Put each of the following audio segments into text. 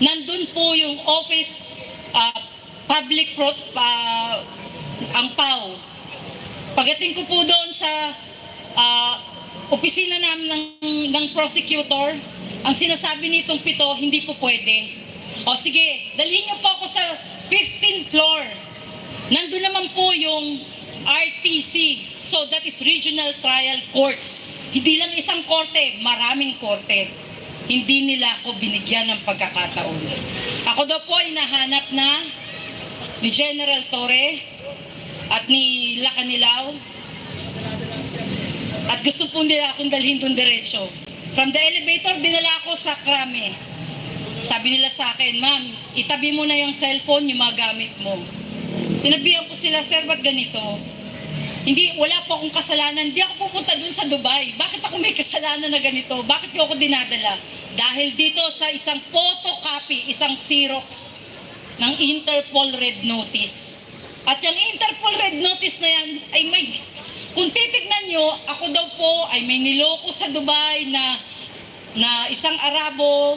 nandun po yung office, ang PAW. Pagdating ko po doon sa opisina namin ng prosecutor, ang sinasabi nitong 7, hindi po pwede. O sige, dalhin niyo po ako sa 15th floor. Nandun naman po yung RTC, so that is Regional Trial Courts. Hindi lang isang korte, maraming korte. Hindi nila ako binigyan ng pagkakataon. Ako daw po ay nahanap na ni General Torre at ni Lacanilaw at gusto po nila akong dalhin doon diretso. From the elevator, dinala ako sa krame. Sabi nila sa akin, ma'am, itabi mo na yung cellphone, yung mga gamit mo. Sinabihan ko sila, sir, ba't ganito? Wala po akong kasalanan. Hindi ako pupunta dun sa Dubai. Bakit ako may kasalanan na ganito? Bakit ko ako dinadala? Dahil dito sa isang photocopy, isang Xerox ng Interpol Red Notice. At yung Interpol Red Notice na yan, ay may, kung titignan nyo, ako daw po ay may niloko sa Dubai na isang Arabo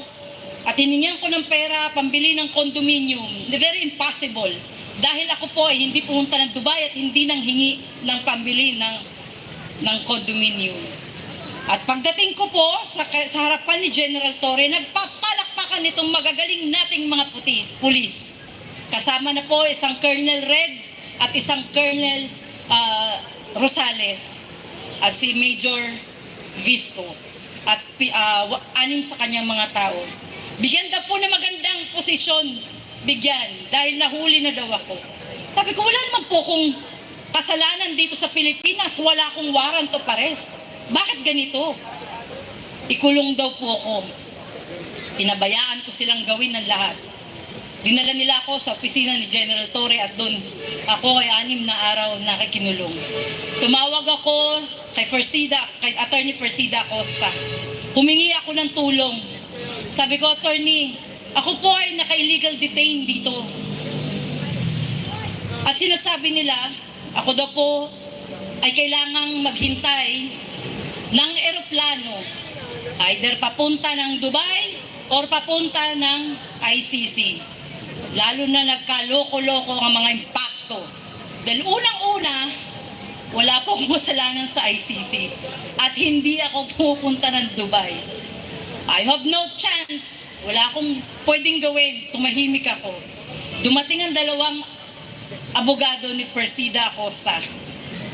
at hiningihan ko ng pera, pambili ng condominium. Very impossible. Dahil ako po ay hindi pumunta ng Dubai at hindi nang hingi ng pambili ng condominium. At pagdating ko po sa harapan ni General Torre, nagpapalakpakan itong magagaling nating mga pulis. Kasama na po isang Colonel Red at isang Colonel Rosales at si Major Visco at 6 sa kanyang mga tao. Bigyan daw po na magandang posisyon, bigyan, dahil nahuli na daw ako. Sabi ko, wala naman po kung kasalanan dito sa Pilipinas, wala akong warrant of arrest. Bakit ganito? Ikulong daw po ako. Pinabayaan ko silang gawin ng lahat. Dinala nila ako sa opisina ni General Torre at doon ako ay 6 na araw nakikinulong. Tumawag ako kay Attorney Persida Acosta. Humingi ako ng tulong. Sabi ko, Attorney, ako po ay naka-illegal detain dito. At sinasabi nila, ako daw po ay kailangang maghintay ng eroplano, either papunta ng Dubai or papunta ng ICC. Lalo na nagkaloko-loko ang mga impakto. Dahil unang-una, wala po akong kasalanan sa ICC at hindi ako pupunta ng Dubai. I have no chance. Wala akong pwedeng gawin. Tumahimik ako. Dumating ang 2 abogado ni Persida Acosta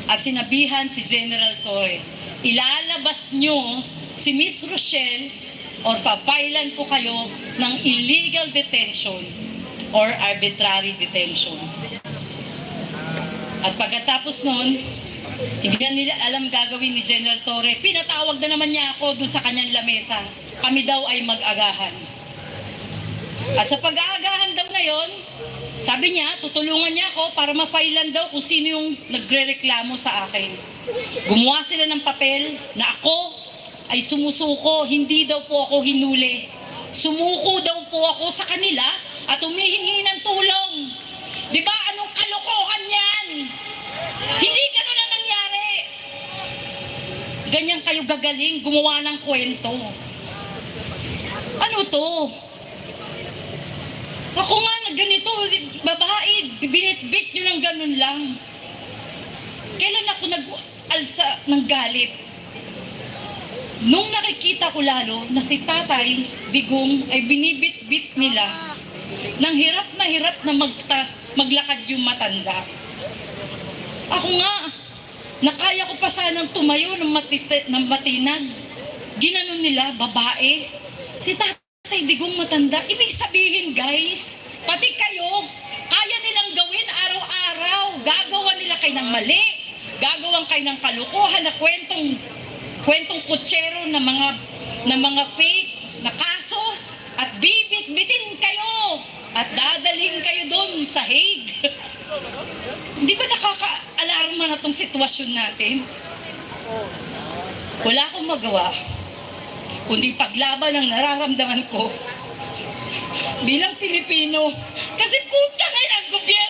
at sinabihan si General Torre, ilalabas nyo si Miss Rochelle or papailan ko kayo ng illegal detention or arbitrary detention. At pagkatapos nun, hindi nila alam gagawin ni General Torre. Pinatawag na naman niya ako dun sa kanyang lamesa. Kami daw ay mag-agahan. At sa pag-aagahan daw na yon, sabi niya, tutulungan niya ako para ma-filean daw kung sino yung nagre-reklamo sa akin. Gumawa sila ng papel na ako ay sumusuko, hindi daw po ako hinuli. Sumuko daw po ako sa kanila at humihingi ng tulong. Di ba anong kalokohan yan? Hindi ganun ang nangyari. Ganyan kayo gagaling, gumawa ng kwento. Ano to? Ako nga na ganito, babae, binitbit nyo ng ganun lang. Kailan ako nag-alsa ng galit? Nung nakikita ko lalo na si Tatay Digong ay binibit-bit nila nang hirap na maglakad yung matanda. Ako nga, nakaya ko pa sanang tumayo ng matinag. Ginanon nila, babae. Si Tatay Digong matanda. Ibig sabihin, guys, pati kayo, kaya nilang gawin araw-araw. Gagawa nila kayo ng mali. Gagawan kayo ng kalukuhan na kwentong kutsero na mga fake na kaso at bibit-bitin kayo at dadalhin kayo doon sa Hague. Hindi ba nakaka-alarma na tong sitwasyon natin? Wala akong magawa kundi paglaban ang nararamdaman ko bilang Pilipino. Kasi puta ngayon ang gobyerno